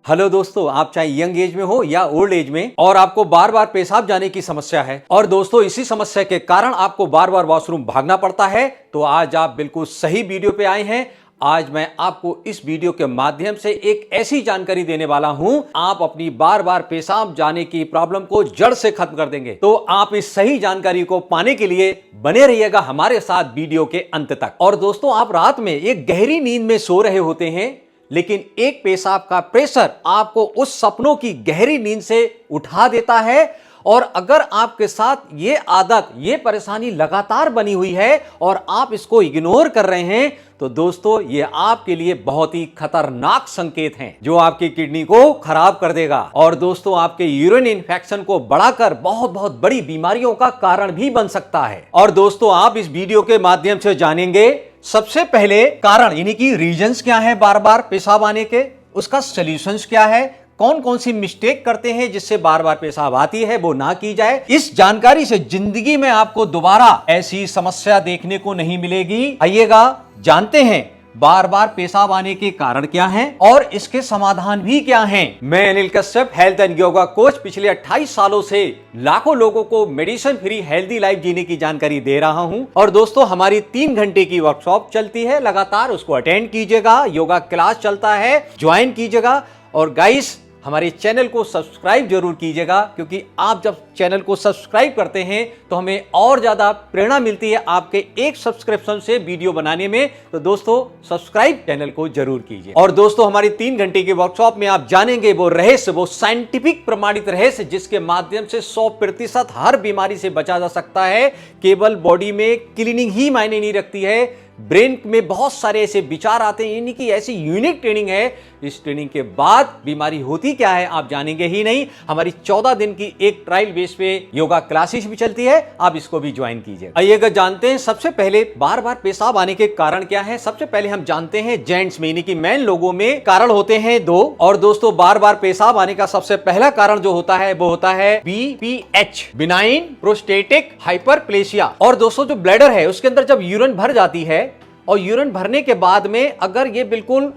Hello दोस्तों, आप चाहे यंग एज में हो या ओल्ड एज में और आपको बार बार पेशाब जाने की समस्या है और दोस्तों इसी समस्या के कारण आपको बार बार वॉशरूम भागना पड़ता है, तो आज आप बिल्कुल सही वीडियो पे आए हैं। आज मैं आपको इस वीडियो के माध्यम से एक ऐसी जानकारी देने वाला हूं, आप अपनी बार बार पेशाब जाने की प्रॉब्लम को जड़ से खत्म कर देंगे। तो आप इस सही जानकारी को पाने के लिए बने रहिएगा हमारे साथ वीडियो के अंत तक। और दोस्तों, आप रात में एक गहरी नींद में सो रहे होते हैं, लेकिन एक पेशाब का प्रेशर आपको उस सपनों की गहरी नींद से उठा देता है। और अगर आपके साथ ये आदत, ये परेशानी लगातार बनी हुई है और आप इसको इग्नोर कर रहे हैं, तो दोस्तों ये आपके लिए बहुत ही खतरनाक संकेत हैं, जो आपकी किडनी को खराब कर देगा और दोस्तों आपके यूरिन इन्फेक्शन को बढ़ाकर बहुत बहुत बड़ी बीमारियों का कारण भी बन सकता है। और दोस्तों, आप इस वीडियो के माध्यम से जानेंगे सबसे पहले कारण, यानी कि रीजंस क्या है बार बार पेशाब आने के, उसका सॉल्यूशंस क्या है, कौन कौन सी मिस्टेक करते हैं जिससे बार बार पेशाब आती है, वो ना की जाए। इस जानकारी से जिंदगी में आपको दोबारा ऐसी समस्या देखने को नहीं मिलेगी। आइएगा जानते हैं बार बार पेशाब आने के कारण क्या हैं और इसके समाधान भी क्या हैं। मैं Anil Kashyap, health and yoga coach, पिछले 28 सालों से लाखों लोगों को मेडिसिन फ्री हेल्दी लाइफ जीने की जानकारी दे रहा हूं। और दोस्तों, हमारी 3 घंटे की वर्कशॉप चलती है लगातार, उसको अटेंड कीजिएगा। योगा क्लास चलता है, ज्वाइन कीजिएगा। और गाइस, हमारे चैनल को सब्सक्राइब जरूर कीजिएगा, क्योंकि आप जब चैनल को सब्सक्राइब करते हैं तो हमें और ज्यादा प्रेरणा मिलती है आपके एक सब्सक्रिप्शन से वीडियो बनाने में। तो दोस्तों, सब्सक्राइब चैनल को जरूर कीजिए। और दोस्तों, हमारी 3 घंटे की वर्कशॉप में आप जानेंगे वो रहस्य, वो साइंटिफिक प्रमाणित रहस्य, जिसके माध्यम से 100% हर बीमारी से बचा जा सकता है। केवल बॉडी में क्लीनिंग ही मायने नहीं रखती है, ब्रेन में बहुत सारे ऐसे विचार आते हैं, यानी कि ऐसी यूनिक ट्रेनिंग है। इस ट्रेनिंग के बाद बीमारी होती क्या है आप जानेंगे ही नहीं। हमारी 14 दिन की एक ट्रायल बेस पे योगा क्लासेस भी चलती है, आप इसको भी ज्वाइन कीजिए। आइएगा जानते हैं सबसे पहले बार बार पेशाब आने के कारण क्या है। सबसे पहले हम जानते हैं जेंट्स में, यानी कि मैन लोगों में कारण होते हैं 2। और दोस्तों, बार बार पेशाब आने का सबसे पहला कारण जो होता है वो होता है BPH, बिनाइन प्रोस्टेटिक हाइपरप्लेसिया। और दोस्तों, जो ब्लैडर है उसके अंदर जब यूरिन भर जाती है और यूरिन भरने के बाद में अगर ये बिल्कुल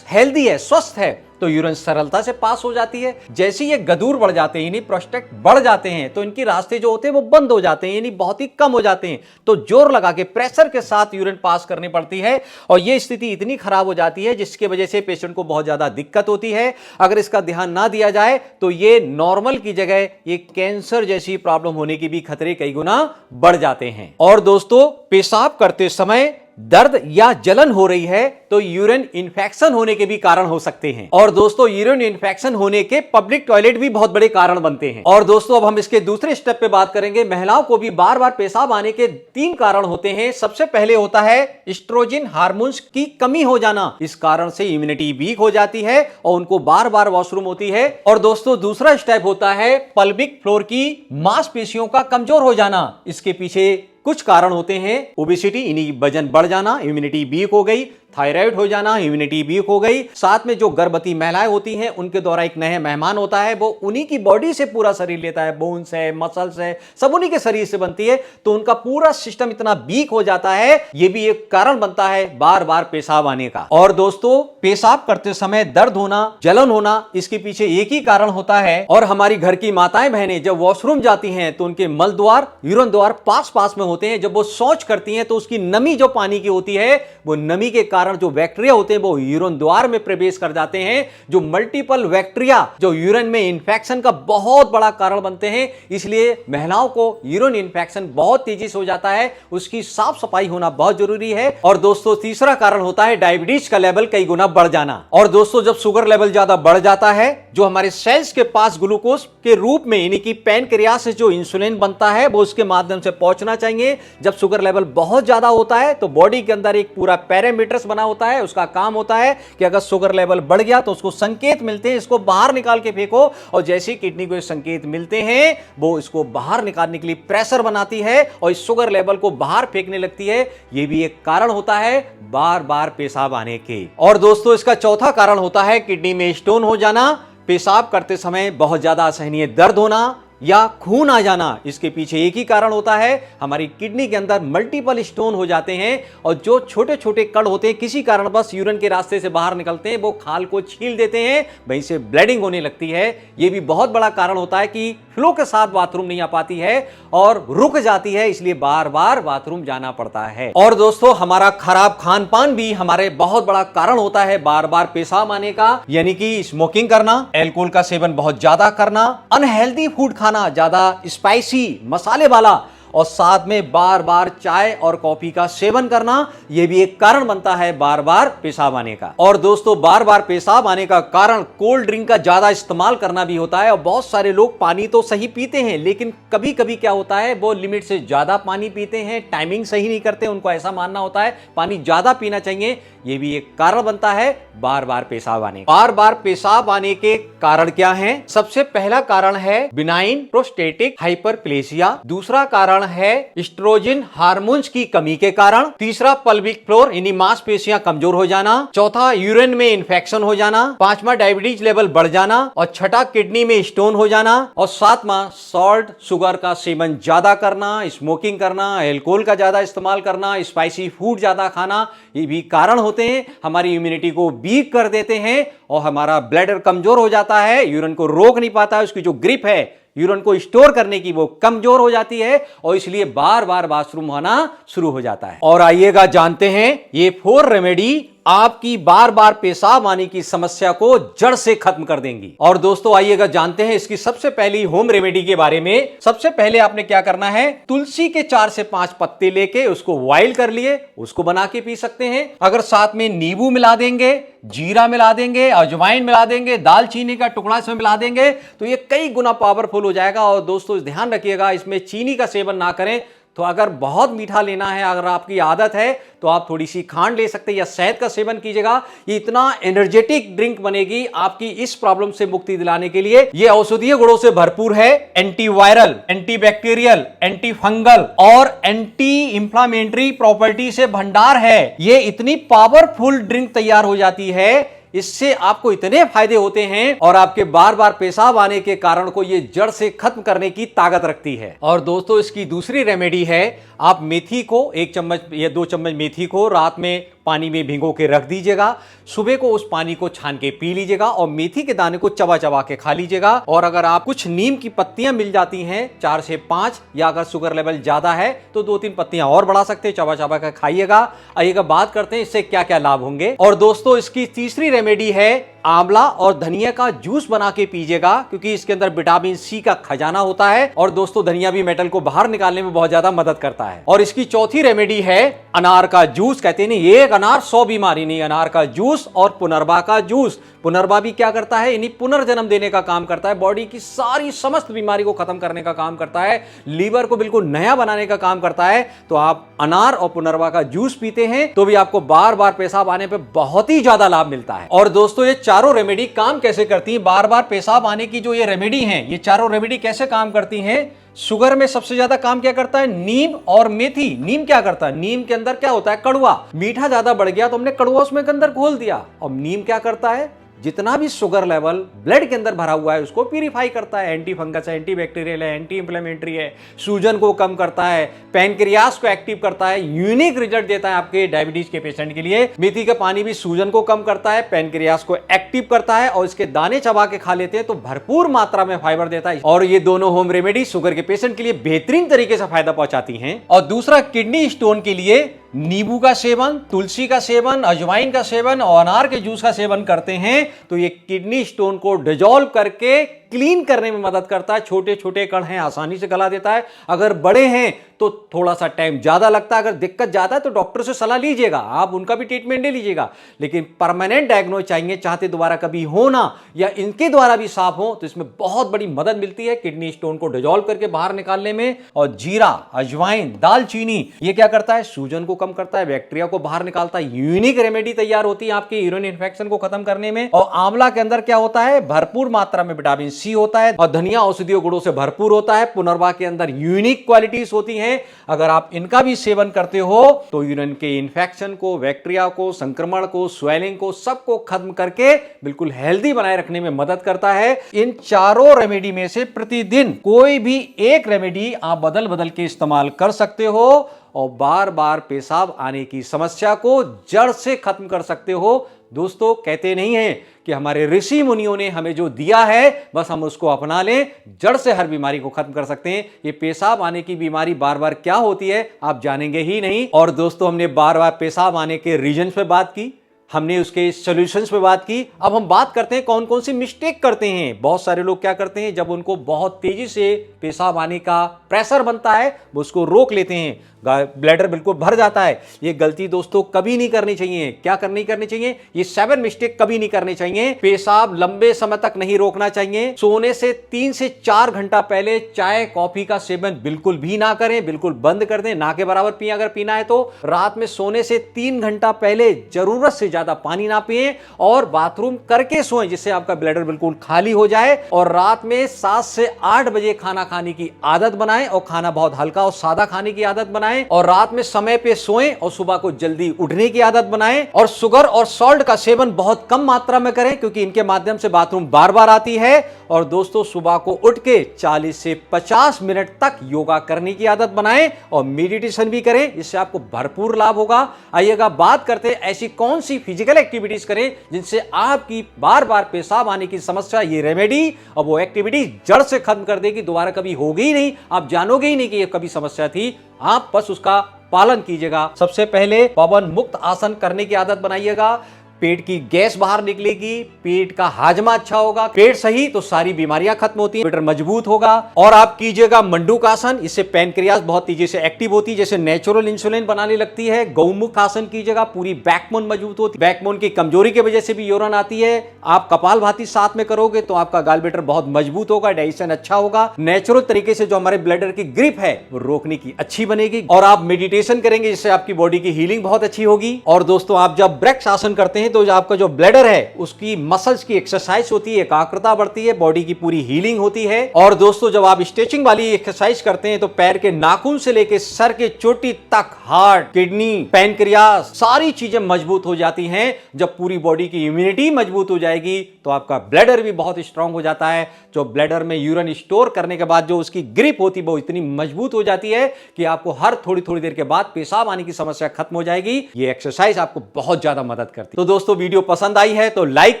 हेल्दी है, स्वस्थ है, तो यूरिन सरलता से पास हो जाती है। जैसे ये गदूर बढ़ जाते हैं, यानी प्रोस्टेट बढ़ जाते हैं, तो इनके रास्ते जो होते हैं वो बंद हो जाते हैं, यानी बहुत ही कम हो जाते हैं। तो जोर लगा के प्रेशर के साथ यूरिन पास करनी पड़ती है और ये स्थिति इतनी खराब हो जाती है जिसकी वजह से पेशेंट को बहुत ज्यादा दिक्कत होती है। अगर इसका ध्यान ना दिया जाए तो ये नॉर्मल की जगह ये कैंसर जैसी प्रॉब्लम होने की भी खतरे कई गुना बढ़ जाते हैं। और दोस्तों, पेशाब करते समय दर्द या जलन हो रही है तो यूरिन इन्फेक्शन होने के भी कारण हो सकते हैं। और दोस्तों, यूरिन इन्फेक्शन होने के पब्लिक टॉयलेट भी बहुत बड़े कारण बनते हैं। और दोस्तों, अब हम इसके दूसरे स्टेप पे बात करेंगे। महिलाओं को भी बार बार पेशाब आने के 3 कारण होते हैं। सबसे पहले होता है एस्ट्रोजन हार्मोन्स की कमी हो जाना। इस कारण से इम्यूनिटी वीक हो जाती है और उनको बार बार वॉशरूम होती है। और दोस्तों, दूसरा स्टेप होता है पल्विक फ्लोर की मांसपेशियों का कमजोर हो जाना। इसके पीछे कुछ कारण होते हैं। ओबेसिटी, यानी वजन बढ़ जाना, इम्यूनिटी वीक हो गई, थायराइड हो जाना, इम्यूनिटी वीक हो गई। साथ में जो गर्भवती महिलाएं होती हैं उनके द्वारा एक नया मेहमान होता है, वो उन्हीं की बॉडी से पूरा शरीर लेता है, बोन्स है, मसल्स है, सब उन्हीं के शरीर से बनती है, तो उनका पूरा सिस्टम इतना वीक हो जाता है। ये भी एक कारण बनता है बार बार पेशाब आने का। और दोस्तों, पेशाब करते समय दर्द होना, जलन होना, इसके पीछे एक ही कारण होता है। और हमारी घर की माताएं बहनें जब वॉशरूम जाती हैं तो उनके मल द्वार, यूरिन द्वार पास पास में होते हैं। जब वो शौच करती हैं तो उसकी नमी जो पानी की होती है, वो नमी के कारण जो बैक्टीरिया होते हैं वो यूरिन द्वार में प्रवेश कर जाते हैं। जो मल्टीपल बैक्टीरिया जो यूरिन में इंफेक्शन का बहुत बड़ा कारण बनते हैं। इसलिए महिलाओं को यूरिन इंफेक्शन बहुत तेजी से हो जाता है, उसकी साफ सफाई होना बहुत जरूरी है। और दोस्तों, तीसरा कारण होता है डायबिटीज का लेवल कई गुना बढ़ जाना। और दोस्तों, जब शुगर लेवल ज्यादा बढ़ जाता है, जो हमारे सेल्स के पास ग्लूकोज के रूप में, यानी कि पैनक्रियास से जो इंसुलिन बनता है वो उसके माध्यम से पहुंचना चाहिए। जब शुगर लेवल बहुत ज्यादा होता है तो बॉडी के अंदर एक पूरा पैरामीटर्स बना होता है, उसका काम होता है कि अगर शुगर लेवल बढ़ गया तो उसको संकेत मिलते हैं, इसको बाहर निकाल के फेंको। और जैसे किडनी को संकेत मिलते हैं, वो इसको बाहर निकालने के लिए प्रेशर बनाती है और इस शुगर लेवल को बाहर फेंकने लगती है। यह भी एक कारण होता है बार बार पेशाब आने के। और दोस्तों, इसका चौथा कारण होता है किडनी में स्टोन हो जाना। पेशाब करते समय बहुत ज्यादा असहनीय दर्द होना, या खून आ जाना, इसके पीछे एक ही कारण होता है, हमारी किडनी के अंदर मल्टीपल स्टोन हो जाते हैं और जो छोटे छोटे कण होते हैं किसी कारणवश यूरिन के रास्ते से बाहर निकलते हैं, वो खाल को छील देते हैं, वहीं से ब्लीडिंग होने लगती है। यह भी बहुत बड़ा कारण होता है कि फ्लो के साथ बाथरूम नहीं आ पाती है और रुक जाती है, इसलिए बार बार बाथरूम जाना पड़ता है। और दोस्तों, हमारा खराब खान पान भी हमारे बहुत बड़ा कारण होता है बार बार पेशाब आने का, यानी कि स्मोकिंग करना, अल्कोहल का सेवन बहुत ज्यादा करना, अनहेल्दी फूड खाना, ज्यादा स्पाइसी मसाले वाला, और साथ में बार बार चाय और कॉफी का सेवन करना, यह भी एक कारण बनता है बार बार पेशाब आने का। और दोस्तों, बार बार पेशाब आने का कारण कोल्ड ड्रिंक का ज्यादा इस्तेमाल करना भी होता है। और बहुत सारे लोग पानी तो सही पीते हैं, लेकिन कभी कभी क्या होता है, वो लिमिट से ज्यादा पानी पीते हैं, टाइमिंग सही नहीं करते, उनको ऐसा मानना होता है पानी ज्यादा पीना चाहिए, यह भी एक कारण बनता है बार बार पेशाब आने। बार बार पेशाब आने के कारण क्या हैं? सबसे पहला कारण है बिनाइन प्रोस्टेटिक हाइपरप्लेसिया, दूसरा कारण है एस्ट्रोजन हार्मोन्स की कमी के कारण, तीसरा पल्विक फ्लोर यानी मांसपेशियां कमजोर हो जाना, चौथा यूरिन में इंफेक्शन हो जाना, पांचवा डायबिटीज लेवल बढ़ जाना, और छठा किडनी में स्टोन हो जाना, और सातवां सॉल्ट शुगर का सेवन ज्यादा करना, स्मोकिंग करना, अल्कोहल का ज्यादा इस्तेमाल करना, स्पाइसी फूड ज्यादा खाना, ये भी कारण होते हैं। हमारी इम्यूनिटी को वीक कर देते हैं और हमारा ब्लैडर कमजोर हो जाता है, यूरिन को रोक नहीं पाता है, उसकी जो ग्रिप है यूरिन को स्टोर करने की वो कमजोर हो जाती है और इसलिए बार बार वॉशरूम होना शुरू हो जाता है। और आइएगा जानते हैं ये 4 रेमेडी आपकी बार बार पेशाब आने की समस्या को जड़ से खत्म कर देंगी। और दोस्तों, आइएगा जानते हैं इसकी सबसे पहली होम रेमेडी के बारे में। सबसे पहले आपने क्या करना है, तुलसी के 4 से 5 पत्ते लेके उसको बॉइल कर लिए, उसको बना के पी सकते हैं। अगर साथ में नींबू मिला देंगे, जीरा मिला देंगे, अजवाइन मिला देंगे, दालचीनी का टुकड़ा इसमें मिला देंगे तो ये कई गुना पावरफुल हो जाएगा। और दोस्तों, ध्यान रखिएगा इसमें चीनी का सेवन ना करें। तो अगर बहुत मीठा लेना है, अगर आपकी आदत है, तो आप थोड़ी सी खांड ले सकते हैं या शहद का सेवन कीजिएगा। ये इतना एनर्जेटिक ड्रिंक बनेगी आपकी इस प्रॉब्लम से मुक्ति दिलाने के लिए। ये औषधीय गुणों से भरपूर है, एंटीवायरल, एंटीबैक्टीरियल, एंटी फंगल और एंटी इंफ्लामेटरी प्रॉपर्टी से भंडार है। ये इतनी पावरफुल ड्रिंक तैयार हो जाती है, इससे आपको इतने फायदे होते हैं और आपके बार बार पेशाब आने के कारण को ये जड़ से खत्म करने की ताकत रखती है। और दोस्तों, इसकी दूसरी रेमेडी है, आप मेथी को 1 चम्मच या 2 चम्मच मेथी को रात में पानी में भिगो के रख दीजिएगा, सुबह को उस पानी को छान के पी लीजिएगा और मेथी के दाने को चबा चबा के खा लीजिएगा। और अगर आप कुछ नीम की पत्तियां मिल जाती हैं 4 से 5, या अगर शुगर लेवल ज्यादा है तो 2-3 पत्तियां और बढ़ा सकते हैं, चबा चबा के खाइएगा। आइएगा बात करते हैं इससे क्या क्या लाभ होंगे। और दोस्तों, इसकी तीसरी रेमेडी है, आंवला और धनिया का जूस बना के पीजिएगा, क्योंकि इसके अंदर विटामिन सी का खजाना होता है। और दोस्तों, धनिया भी मेटल को बाहर निकालने में बहुत ज्यादा मदद करता है। और इसकी चौथी रेमेडी है अनार का जूस। कहते हैं नहीं, एक अनार 100 बीमारी नहीं, अनार का जूस और पुनर्वा का जूस। पुनर्वा भी क्या करता है, यानी पुनर्जन्म देने का काम करता है, बॉडी की सारी समस्त बीमारी को खत्म करने का काम करता है, लीवर को बिल्कुल नया बनाने का काम करता है। तो आप अनार और पुनर्वा का जूस पीते हैं तो भी आपको बार बार पेशाब आने पे बहुत ही ज्यादा लाभ मिलता है। और दोस्तों, ये चारों रेमेडी काम कैसे करती हैं, बार बार पेशाब आने की जो ये रेमेडी हैं, ये चारों रेमेडी कैसे काम करती हैं। शुगर में सबसे ज्यादा काम क्या करता है, नीम और मेथी। नीम क्या करता है, नीम के अंदर क्या होता है, कड़वा, मीठा ज्यादा बढ़ गया तो हमने कड़वा उसमें के अंदर घोल दिया। और नीम क्या करता है, जितना भी शुगर लेवल ब्लड के अंदर भरा हुआ है उसको प्यूरिफाई करता है, एंटी फंगस है, एंटी बैक्टीरियल है, एंटी इंफ्लेमेटरी है, सूजन को कम करता है, पैनक्रियास को एक्टिव करता है, यूनिक रिजल्ट देता है आपके डायबिटीज के पेशेंट के लिए। मेथी का पानी भी सूजन को कम करता है, पैनक्रियास को एक्टिव करता है और इसके दाने चबा के खा लेते हैं तो भरपूर मात्रा में फाइबर देता है। और ये दोनों होम रेमेडी शुगर के पेशेंट के लिए बेहतरीन तरीके से फायदा पहुंचाती हैं। और दूसरा, किडनी स्टोन के लिए नींबू का सेवन, तुलसी का सेवन, अजवाइन का सेवन और अनार के जूस का सेवन करते हैं तो ये किडनी स्टोन को डिसॉल्व करके क्लीन करने में मदद करता है। छोटे छोटे कण हैं, आसानी से गला देता है। अगर बड़े हैं तो थोड़ा सा टाइम ज्यादा लगता है। अगर दिक्कत ज्यादा है तो डॉक्टर से सलाह लीजिएगा, आप उनका भी ट्रीटमेंट ले लीजिएगा। लेकिन परमानेंट डायग्नोज चाहिए, चाहते दोबारा कभी हो ना या इनके द्वारा भी साफ हो, तो इसमें बहुत बड़ी मदद मिलती है किडनी स्टोन को डिसॉल्व करके बाहर निकालने में। और जीरा, अजवाइन, दालचीनी ये क्या करता है, सूजन को कम करता है, बैक्टीरिया को बाहर निकालता है। यूनिक रेमेडी तैयार होती है आपके यूरिन इन्फेक्शन को खत्म करने में। और आंवला के अंदर क्या होता है, भरपूर मात्रा में विटामिन सी होता है और धनिया औषधीय गुणों से भरपूर होता है। पुनर्वा के अंदर यूनिक क्वालिटीज होती हैं। अगर आप इनका भी सेवन करते हो तो यूरिन के इंफेक्शन को, बैक्टीरिया को, संक्रमण को, स्वेलिंग को, सबको खत्म करके बिल्कुल हेल्दी बनाए रखने में मदद करता है। इन चारों रेमेडी में से प्रतिदिन कोई भी एक रेमेडी आप बदल बदल के इस्तेमाल कर सकते हो और बार बार पेशाब आने की समस्या को जड़ से खत्म कर सकते हो। दोस्तों, कहते नहीं हैं कि हमारे ऋषि मुनियों ने हमें जो दिया है बस हम उसको अपना लें, जड़ से हर बीमारी को खत्म कर सकते हैं। ये पेशाब आने की बीमारी बार बार क्या होती है आप जानेंगे ही नहीं। और दोस्तों, हमने बार बार पेशाब आने के रीजन पे बात की, हमने उसके सॉल्यूशंस पे बात की। अब हम बात करते हैं कौन कौन सी मिस्टेक करते हैं। बहुत सारे लोग क्या करते हैं, जब उनको बहुत तेजी से पेशाब आने का प्रेशर बनता है वो उसको रोक लेते हैं, ब्लैडर बिल्कुल भर जाता है। ये गलती दोस्तों कभी नहीं करनी चाहिए। क्या करनी चाहिए? ये 7 मिस्टेक कभी नहीं करनी चाहिए। पेशाब लंबे समय तक नहीं रोकना चाहिए। सोने से 3 से 4 घंटा पहले चाय कॉफी का सेवन बिल्कुल भी ना करें, बिल्कुल बंद कर दें। ना के बराबर पिए अगर पीना है तो। रात में सोने से 3 घंटा पहले जरूरत से ज्यादा पानी ना पिए और बाथरूम करके सोएं, जिससे आपका ब्लैडर बिल्कुल खाली हो जाए। और रात में 7 से 8 बजे खाना खाने की आदत बनाएं और खाना बहुत हल्का और सादा खाने की आदत बनाएं। और रात में समय पे सोएं और सुबह को जल्दी उठने की आदत बनाएं। और शुगर और सॉल्ट का सेवन बहुत कम मात्रा में करें, क्योंकि इनके माध्यम से बाथरूम बार बार आती है। और दोस्तों, सुबह को उठ के 40 से 50 मिनट तक योगा करने की आदत बनाएं और मेडिटेशन भी करें, इससे आपको भरपूर लाभ होगा। आइएगा बात करते हैं ऐसी कौन सी फिजिकल एक्टिविटीज करें जिनसे आपकी बार बार पेशाब आने की समस्या, ये रेमेडी और वो एक्टिविटी जड़ से खत्म कर देगी, दोबारा कभी होगी ही नहीं। आप जानोगे ही नहीं कि ये कभी समस्या थी। आप बस उसका पालन कीजिएगा। सबसे पहले पवन मुक्त आसन करने की आदत बनाइएगा। पेट की गैस बाहर निकलेगी, पेट का हाजमा अच्छा होगा। पेट सही तो सारी बीमारियां खत्म होती हैं, पेट मजबूत होगा। और आप कीजिएगा मंडूक आसन, इससे पैनक्रियाज बहुत तेजी से एक्टिव होती है, जैसे नेचुरल इंसुलिन बनाने लगती है। गौमुख आसन कीजिएगा, पूरी बैकबोन मजबूत होती है। बैकबोन की कमजोरी की वजह से भी यूरिन आती है। आप कपालभाति साथ में करोगे तो आपका गॉलब्लैडर बहुत मजबूत होगा, डाइजेशन अच्छा होगा। नेचुरल तरीके से जो हमारे ब्लैडर की ग्रिप है वो रोकने की अच्छी बनेगी। और आप मेडिटेशन करेंगे जिससे आपकी बॉडी की हीलिंग बहुत अच्छी होगी। और दोस्तों, आप जब ब्रेक्स आसन करते हैं तो जो आपका जो ब्लैडर है उसकी मसल्स की एक्सरसाइज होती है, एकाग्रता बढ़ती है, बॉडी की पूरी हीलिंग होती है। और दोस्तों, जब आप स्ट्रेचिंग वाली एक्सरसाइज करते हैं तो पैर के नाखून से लेकर सर के चोटी तक हार्ट, किडनी, पैनक्रियाज सारी चीजें मजबूत हो जाती हैं। जब पूरी बॉडी की इम्यूनिटी मजबूत हो जाएगी तो आपका ब्लैडर भी बहुत स्ट्रांग हो जाता है। जो ब्लैडर में यूरिन स्टोर करने के बाद जो उसकी ग्रिप होती है वो इतनी मजबूत हो जाती है कि आपको हर थोड़ी थोड़ी देर के बाद पेशाब आने की समस्या खत्म हो जाएगी। ये एक्सरसाइज आपको बहुत ज्यादा मदद करती है। तो दोस्तों, वीडियो पसंद आई है तो लाइक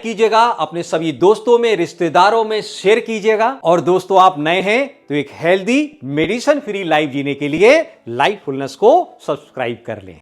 कीजिएगा, अपने सभी दोस्तों में, रिश्तेदारों में शेयर कीजिएगा। और दोस्तों, आप नए हैं तो एक हेल्दी मेडिसिन फ्री लाइफ जीने के लिए लाइफफुलनेस को सब्सक्राइब कर लें।